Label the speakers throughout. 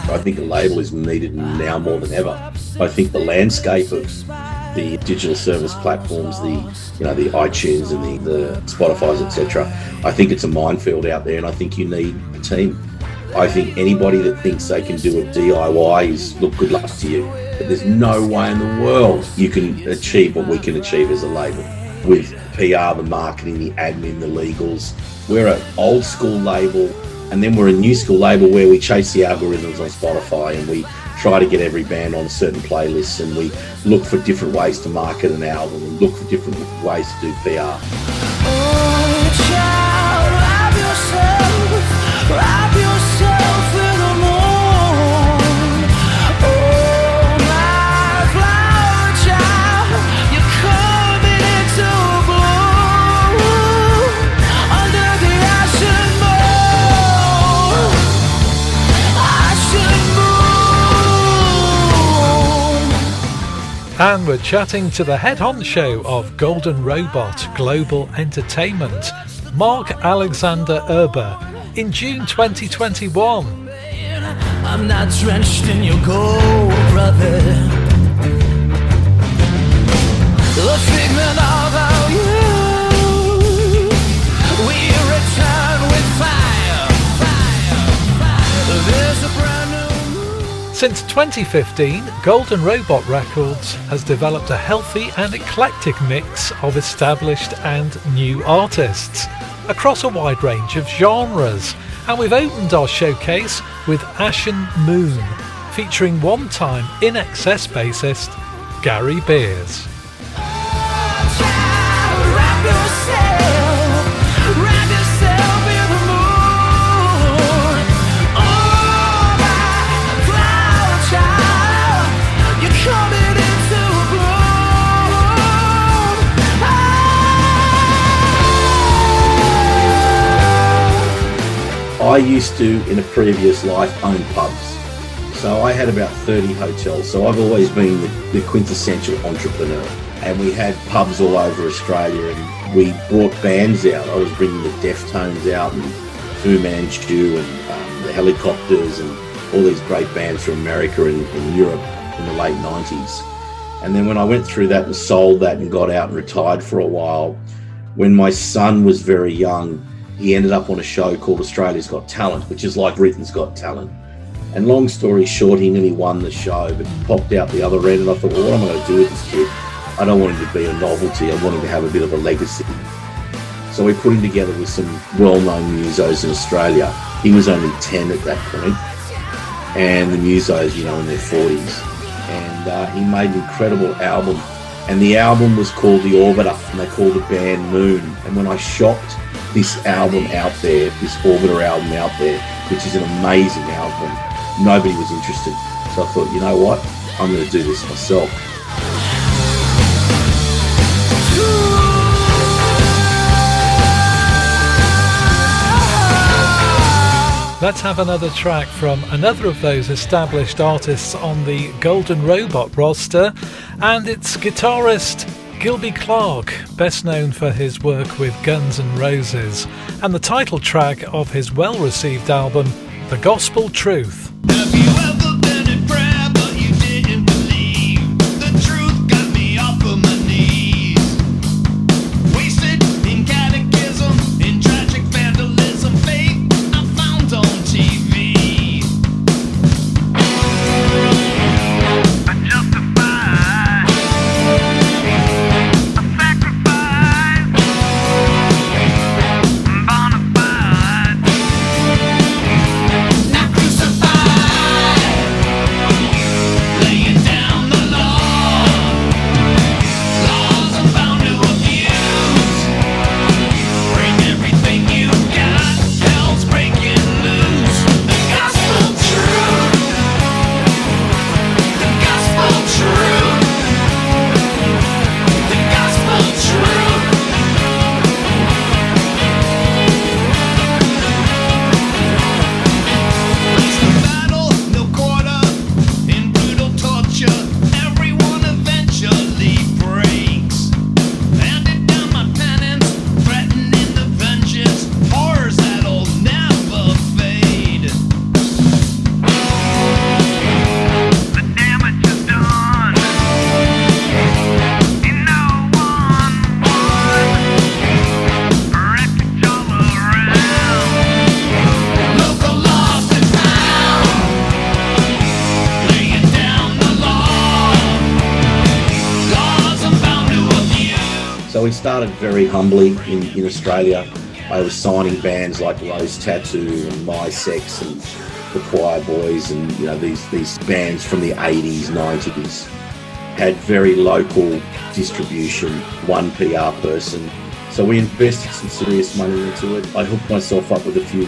Speaker 1: I think a label is needed now more than ever. I think the landscape of the digital service platforms, the iTunes and the Spotify's, etc. I think it's a minefield out there, and I think you need a team. I think anybody that thinks they can do a DIY is, look, good luck to you. But there's no way in the world you can achieve what we can achieve as a label with PR, the marketing, the admin, the legals. We're an old school label, and then we're a new school label where we chase the algorithms on Spotify, and we try to get every band on certain playlists, and we look for different ways to market an album and look for different ways to do PR.
Speaker 2: And we're chatting to the head honcho of Golden Robot Global Entertainment, Mark Alexander-Erber, in June 2021. I'm not drenched in your gold, brother. The figment of our youth. We return with fire. There's a brand new. Since 2015, Golden Robot Records has developed a healthy and eclectic mix of established and new artists across a wide range of genres. And we've opened our showcase with Ashen Moon, featuring one-time In Excess bassist Gary Beers.
Speaker 1: I used to, in a previous life, own pubs. So I had about 30 hotels. So I've always been the quintessential entrepreneur. And we had pubs all over Australia, and we brought bands out. I was bringing the Deftones out, and Fu Manchu, and the Helicopters, and all these great bands from America and Europe in the late 90s. And then when I went through that and sold that and got out and retired for a while, when my son was very young, he ended up on a show called Australia's Got Talent, which is like Britain's Got Talent. And long story short, he nearly won the show, but popped out the other end, and I thought, well, what am I going to do with this kid? I don't want him to be a novelty. I want him to have a bit of a legacy. So we put him together with some well-known musos in Australia. He was only 10 at that point, and the musos, in their 40s. And he made an incredible album. And the album was called The Orbiter, and they called the band Moon. And when I shopped this album out there, this Orbiter album out there, which is an amazing album, nobody was interested. So I thought, you know what? I'm going to do this myself.
Speaker 2: Let's have another track from another of those established artists on the Golden Robot roster, and it's guitarist Gilby Clarke, best known for his work with Guns N' Roses, and the title track of his well-received album, The Gospel Truth.
Speaker 3: Have you ever been in prayer but you didn't believe? The truth got me off of my knees. Wasted in catechism, in tragic vandalism, faith I found on TV. I justified a sacrifice, bona fide. Not crucified.
Speaker 1: we started very humbly in Australia. I was signing bands like Rose Tattoo and My Sex and the Choir Boys, and these bands from the 80s, 90s. Had very local distribution, one PR person. So we invested some serious money into it. I hooked myself up with a few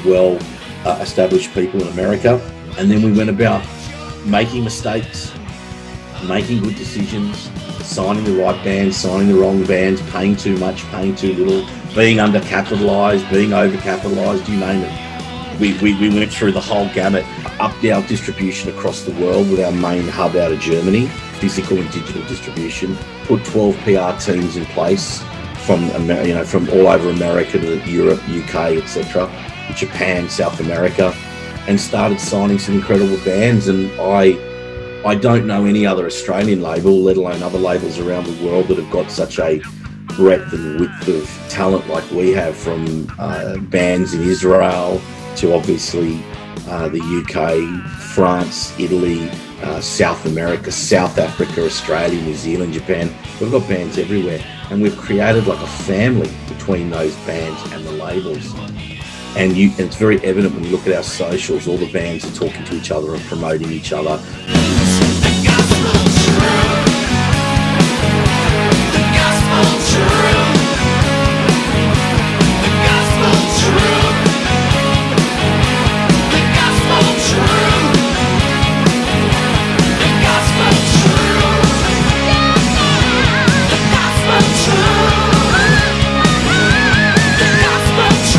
Speaker 1: established people in America, and then we went about making mistakes, making good decisions, signing the right bands, signing the wrong bands, paying too much, paying too little, being undercapitalised, being overcapitalised, you name it. We went through the whole gamut, upped our distribution across the world with our main hub out of Germany, physical and digital distribution, put 12 PR teams in place from all over America to Europe, UK, etc., Japan, South America, and started signing some incredible bands. And I don't know any other Australian label, let alone other labels around the world, that have got such a breadth and width of talent like we have, from bands in Israel to obviously the UK, France, Italy, South America, South Africa, Australia, New Zealand, Japan. We've got bands everywhere, and we've created like a family between those bands and the labels. And it's very evident when you look at our socials, all the bands are talking to each other and promoting each other.
Speaker 3: The gospel's true. The gospel's true. The gospel's true. The gospel's true. The gospel's true. The gospel's true. The gospel's true.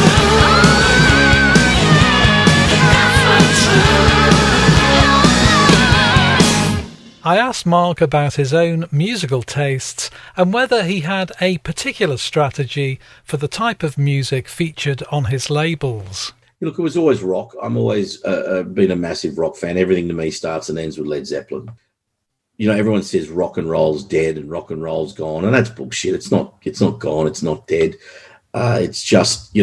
Speaker 2: I asked Mark about his own musical tastes and whether he had a particular strategy for the type of music featured on his labels.
Speaker 1: Look, it was always rock. I'm always been a massive rock fan. Everything to me starts and ends with Led Zeppelin. Everyone says rock and roll's dead and rock and roll's gone, and that's bullshit. It's not gone. It's not dead. It's just,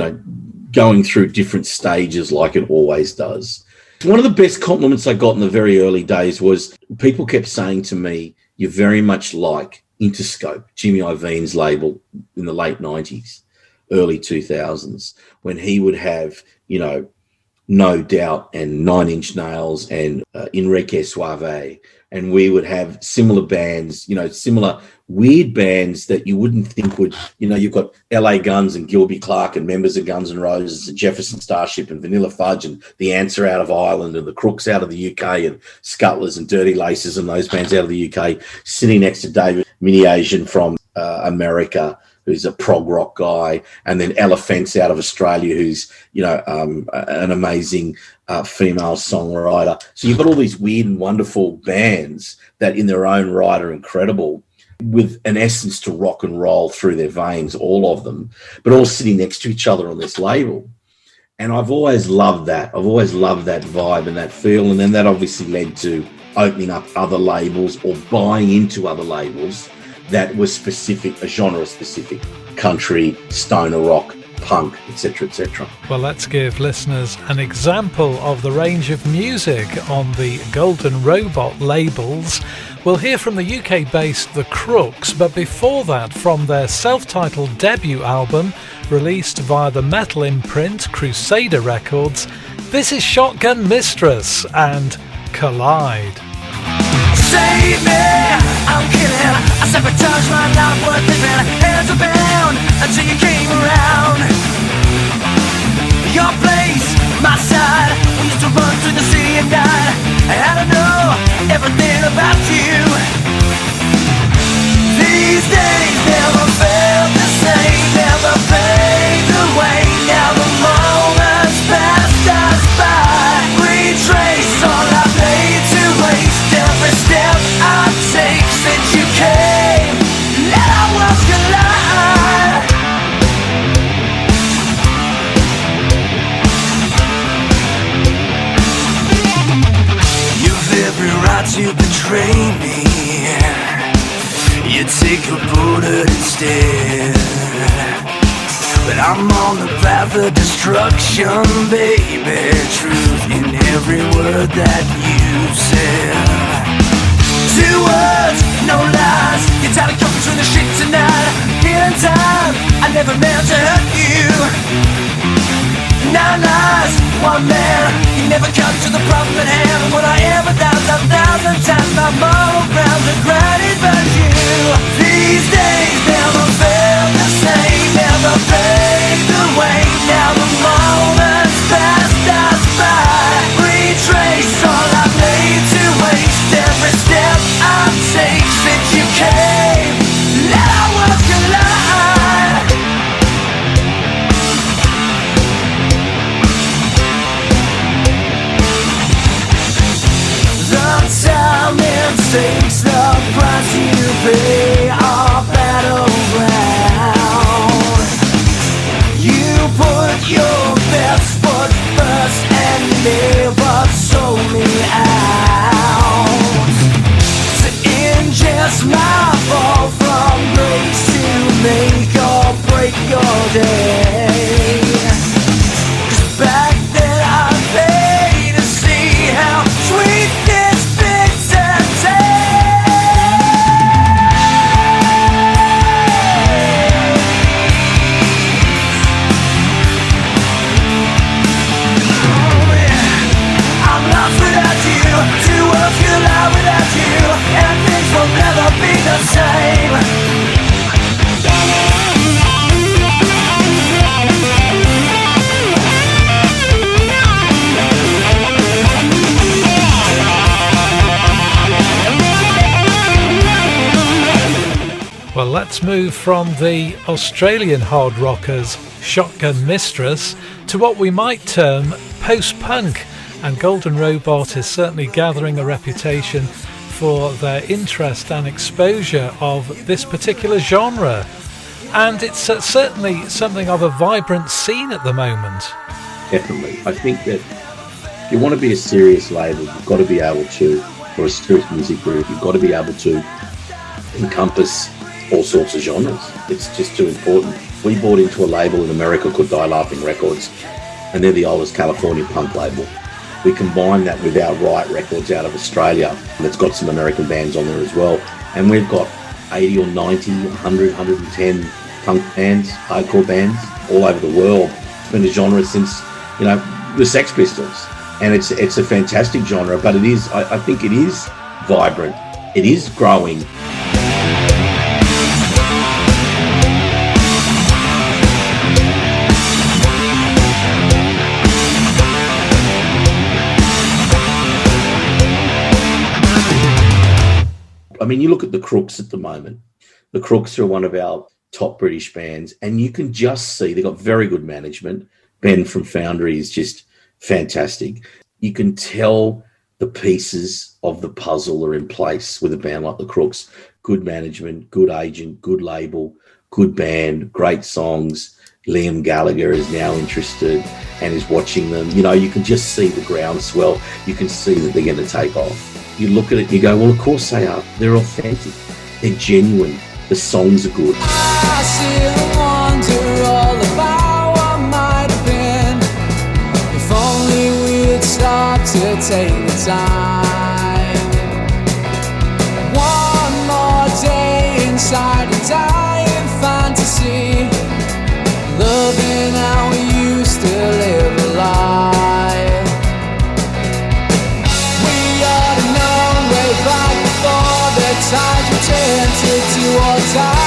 Speaker 1: going through different stages like it always does. One of the best compliments I got in the very early days was people kept saying to me, "You're very much like Interscope," Jimmy Iovine's label in the late 90s, early 2000s, when he would have, No Doubt and Nine Inch Nails and Enrique Suave, and we would have similar bands, similar weird bands that you wouldn't think would, you've got LA Guns and Gilby Clarke and members of Guns N' Roses and Jefferson Starship and Vanilla Fudge and The Answer out of Ireland and the Crooks out of the UK and Scuttlers and Dirty Laces and those bands out of the UK, sitting next to David Mini-Asian from America, who's a prog rock guy, and then Ella Fence out of Australia, who's, an amazing female songwriter. So you've got all these weird and wonderful bands that in their own right are incredible, with an essence to rock and roll through their veins, all of them, but all sitting next to each other on this label. And I've always loved that. I've always loved that vibe and that feel. And then that obviously led to opening up other labels or buying into other labels that were specific, genre specific, country, stoner rock, punk, etc., etc.
Speaker 2: Well, let's give listeners an example of the range of music on the Golden Robot labels. We'll hear from the UK-based The Crooks, but before that, from their self-titled debut album, released via the metal imprint Crusader Records, this is Shotgun Mistress and Collide.
Speaker 3: Save me, I'm killing. I sabotage my life worth living. Hands are bound until you came around. Your place, my side. We used to run through the city at night, and I don't know everything about you. These days never felt the same, never fade away. Now the moments passed us by. Retrace all I made to waste. Every step I take since you came, let our worlds collide. You've every right to betray me. You take a bullet instead, but I'm on the path of destruction, baby. Truth in every word that you said. 2 words, no lies. You're tired of going through the shit tonight. Here time. I never meant to hurt you. 9 lives, 1 man. You never come to the problem at hand. When I ever doubt 1,000 times my moral grounds are granted by you. These days never felt the same, never paved the way. Now the moments passed us by. Retrace all I've made to waste. Every step I take since you came. Let our worlds collide. The time it takes, the price you pay, our battleground. You put your best foot first and never sold me out. To ingest my fall from grace to make or break your day. 'Cause back then I paid to see how sweet this bitter I'm lost without you, 2 worlds collide without you, and things will never be the same.
Speaker 2: Well, let's move from the Australian hard rockers Shotgun Mistress to what we might term post-punk, and Golden Robot is certainly gathering a reputation for their interest and exposure of this particular genre, and it's certainly something of a vibrant scene at the moment.
Speaker 1: Definitely. I think that if you want to be a serious label, you've got to be able to, or a serious music group, you've got to be able to encompass all sorts of genres. It's just too important. We bought into a label in America called Die Laughing Records, and they're the oldest California punk label. We combine that with our Riot Records out of Australia, and it's got some American bands on there as well. And we've got 80 or 90, 100, 110 punk bands, hardcore bands all over the world. It's been a genre since, the Sex Pistols. And it's a fantastic genre, but it is, I think it is vibrant. It is growing. I mean, you look at the Crooks at the moment. The Crooks are one of our top British bands, and you can just see they've got very good management. Ben from Foundry is just fantastic. You can tell the pieces of the puzzle are in place with a band like the Crooks. Good management, good agent, good label, good band, great songs. Liam Gallagher is now interested and is watching them. You can just see the groundswell. You can see that they're going to take off. You look at it and you go, well, of course they are. They're authentic. They're genuine. The songs are good.
Speaker 3: I still wonder all about what might have been if only we'd stop to take the time. One more day inside a dying fantasy, loving how we used to live a lie. We ought to know way back before the times we turned to do or die.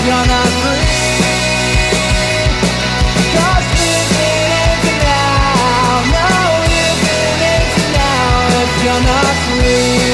Speaker 3: you're not free. 'Cause living ain't now, no, living ain't now if you're not free.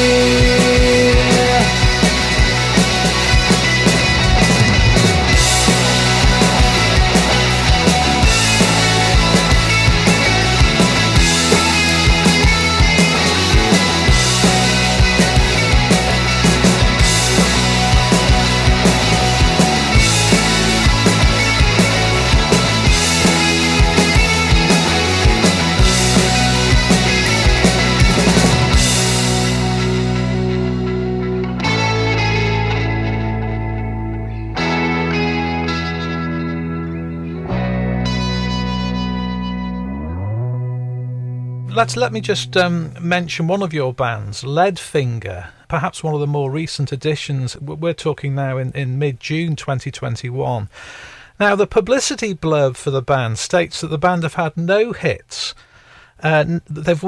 Speaker 2: Let me just mention one of your bands, Leadfinger, perhaps one of the more recent additions. We're talking now in mid-June 2021. Now, the publicity blurb for the band states that the band have had no hits, they've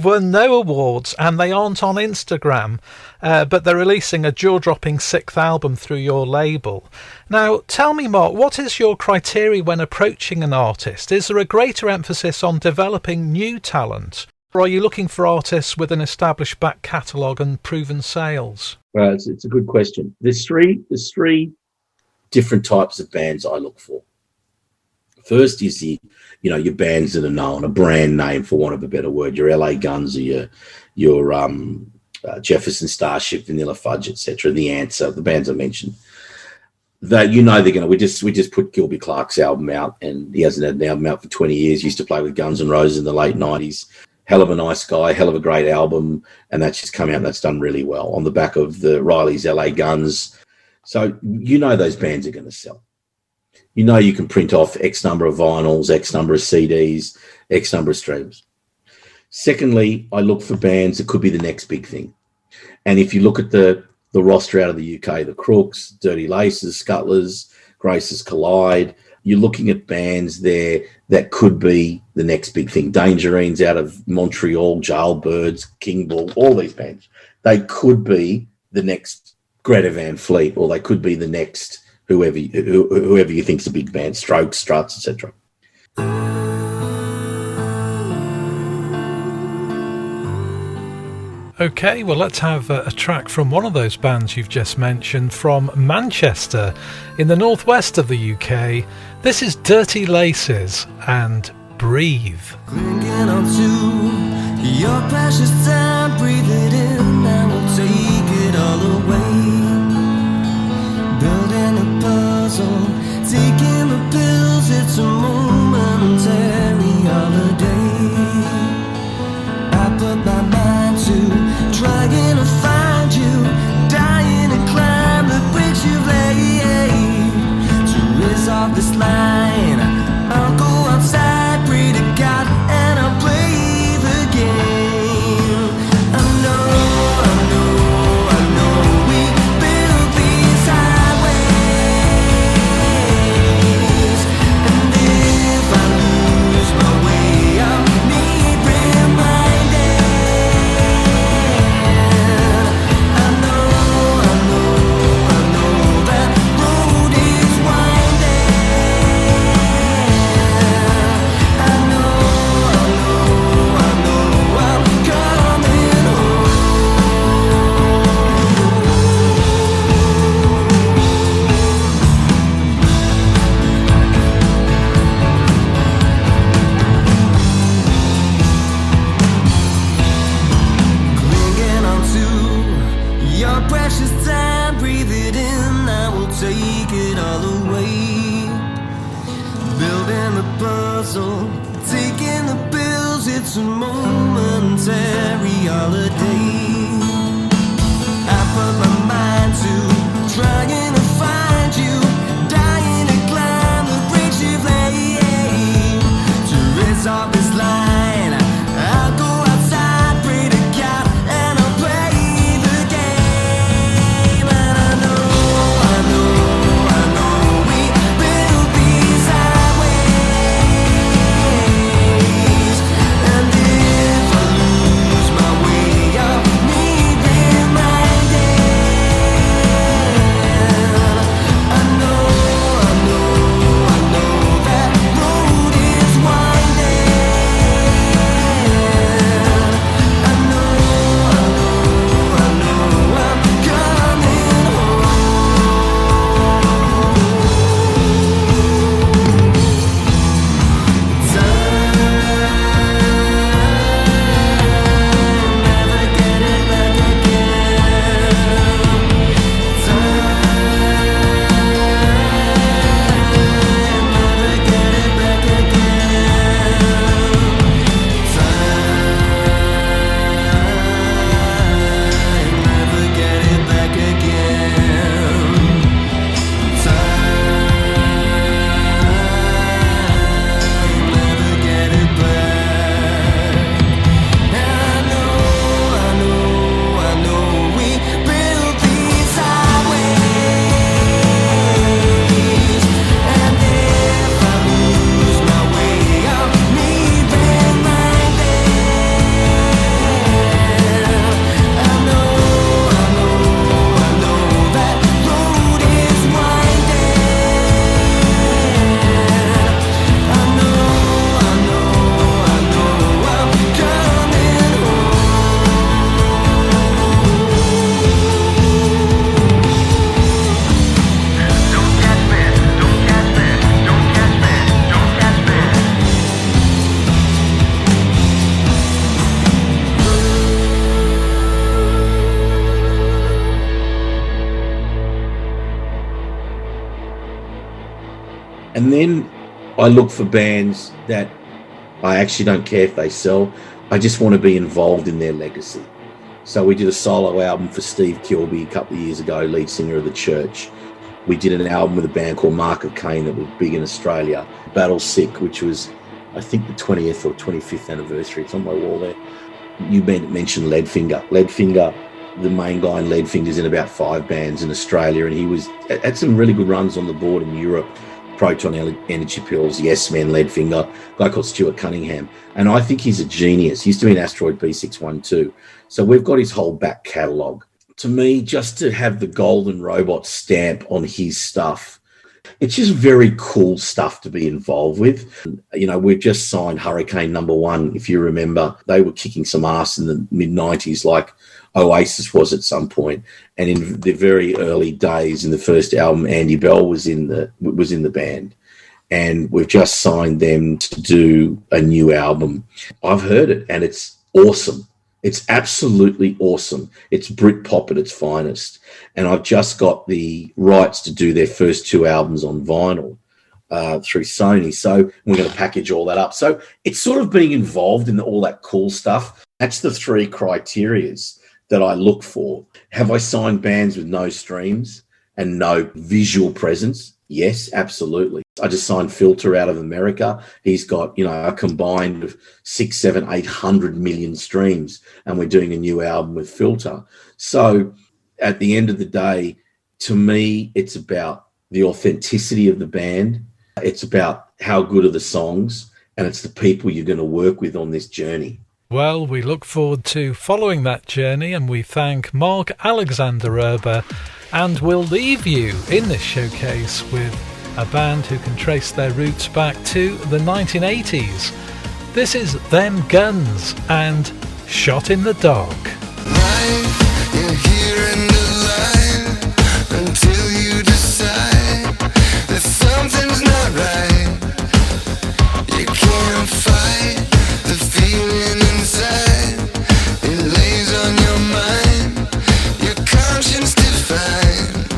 Speaker 2: won no awards, and they aren't on Instagram, but they're releasing a jaw-dropping 6th album through your label. Now, tell me, Mark, what is your criteria when approaching an artist? Is there a greater emphasis on developing new talent, or are you looking for artists with an established back catalogue and proven sales?
Speaker 1: Well, it's a good question. There's three different types of bands I look for. First is your bands that are known, a brand name for want of a better word, your LA Guns or your Jefferson Starship, Vanilla Fudge, etc. The Answer, the bands I mentioned. That they're going to. We just put Gilby Clarke's album out, and he hasn't had an album out for 20 years. He used to play with Guns N' Roses in the late 90s. Hell of a nice guy, hell of a great album, and that's just come out and that's done really well on the back of the Riley's LA Guns. So those bands are going to sell. You can print off X number of vinyls, X number of CDs, X number of streams. Secondly, I look for bands that could be the next big thing. And if you look at the roster out of the UK, the Crooks, Dirty Laces, Scutlers, Graces Collide, you're looking at bands there that could be the next big thing. Dangerines out of Montreal, Jailbirds, King Bull, all these bands. They could be the next Greta Van Fleet, or they could be the next whoever you think's a big band, Strokes, Struts, etc.
Speaker 2: Okay, well, let's have a track from one of those bands you've just mentioned, from Manchester in the northwest of the UK. This is Dirty Laces and Breathe.
Speaker 3: Clinging on to your precious time, breathe it in and we'll take it all away. Building a puzzle, taking the pills, it's a momentary holiday. I put my mind to trying to find you, dying to climb the bridge you've laid. To raise off this line, I'll go outside, pray to God, and I'll play the game. I know we built these highways, and if I lose my way, I'll need reminding. I know that road is winding. I know I'm coming home. Clinging on to your precious time, breathe it in, I will take it all away. Building the puzzle, taking the pills, it's a momentary holiday. I put my mind to trying to find you, dying to climb the bridge you've laid. To raise off this line, I'll go outside, pray to God, and I'll play the game. And I know we built these highways, and if I lose my way, I'll need reminding.
Speaker 1: And then I look for bands that I actually don't care if they sell. I just want to be involved in their legacy. So we did a solo album for Steve Kilby a couple of years ago, lead singer of The Church. We did an album with a band called Mark of Cain that was big in Australia. Battle Sick, which was, I think, the 20th or 25th anniversary. It's on my wall there. You mentioned Leadfinger. Leadfinger, the main guy in Leadfinger's in about 5 bands in Australia, and he had some really good runs on the board in Europe. Proton Energy Pills, Yes Men, Leadfinger, a guy called Stuart Cunningham. And I think he's a genius. He used to be an Asteroid B612. So we've got his whole back catalogue. To me, just to have the Golden Robot stamp on his stuff, it's just very cool stuff to be involved with. You know, we've just signed Hurricane #1, if you remember. They were kicking some ass in the mid-90s like Oasis was at some point. And in the very early days, in the first album, Andy Bell was in the band. And we've just signed them to do a new album. I've heard it, and it's awesome. It's absolutely awesome. It's Britpop at its finest. And I've just got the rights to do their first 2 albums on vinyl through Sony. So we're going to package all that up. So it's sort of being involved in all that cool stuff. That's the 3 criterias that I look for. Have I signed bands with no streams and no visual presence? Yes, absolutely. I just signed Filter out of America. He's got, a combined of 6, 7, 800 million streams, and we're doing a new album with Filter. So at the end of the day, to me, it's about the authenticity of the band. It's about how good are the songs, and it's the people you're going to work with on this journey.
Speaker 2: Well, we look forward to following that journey, and we thank Mark Alexander-Erber, and we'll leave you in this showcase with a band who can trace their roots back to the 1980s. This is Them Guns and Shot in the Dark.
Speaker 3: Life, you're here and alive until you decide that something's not right. You can't fight the feeling inside. It lays on your mind, your conscience defined.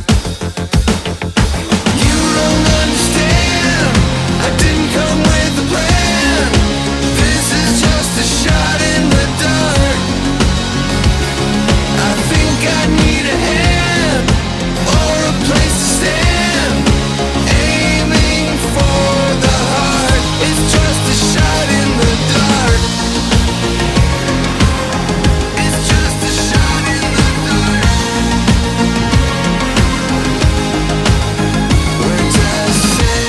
Speaker 3: You don't understand, I didn't come with a plan. This is just a shot in the dark. I think I need a hand or a place to stand. Aiming for the heart. It's just a shot in the dark. It's just a shot in the dark. Words I say,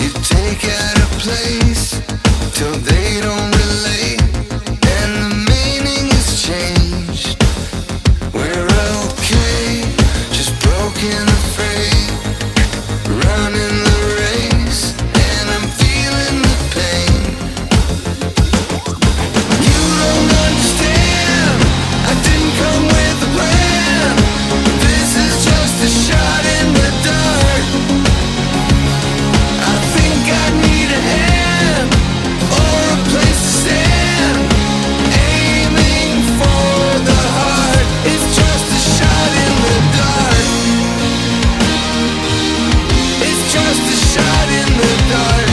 Speaker 3: you take out of place till they don't relate, and the meaning is changed. We're okay, just broken, afraid, running the race, and I'm feeling the pain. You don't understand, I didn't come with a plan. This is just a shot in the dark. I think I need a hand or a place to stand. Aiming for the heart. It's just a shot in the dark. It's just a shot in the dark.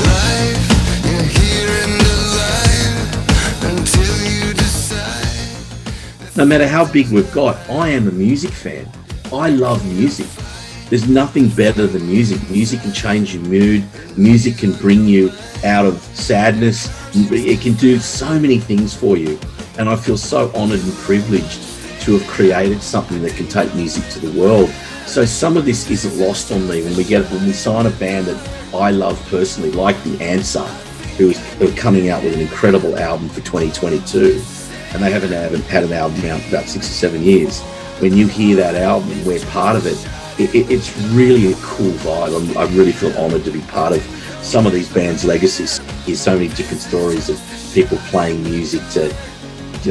Speaker 3: Life, you're here and alive until you decide.
Speaker 1: No matter how big we've got, I am a music fan. I love music. There's nothing better than music. Music can change your mood. Music can bring you out of sadness. It can do so many things for you. And I feel so honoured and privileged to have created something that can take music to the world. So some of this isn't lost on me when we sign a band that I love personally, like The Answer, who are coming out with an incredible album for 2022. And they haven't had an album out for about 6 or 7 years. When you hear that album and we're part of it, it's really a cool vibe. I really feel honoured to be part of some of these bands' legacies. There's so many different stories of people playing music to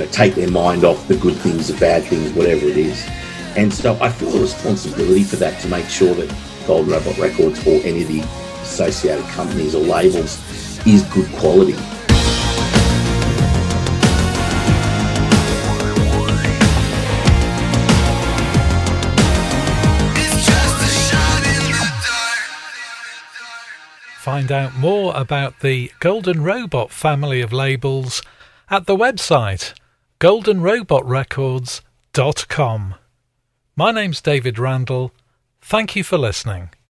Speaker 1: take their mind off the good things, the bad things, whatever it is. And so I feel a responsibility for that, to make sure that Golden Robot Records or any of the associated companies or labels is good quality.
Speaker 2: Find out more about the Golden Robot family of labels at the website goldenrobotrecords.com. My name's David Randall. Thank you for listening.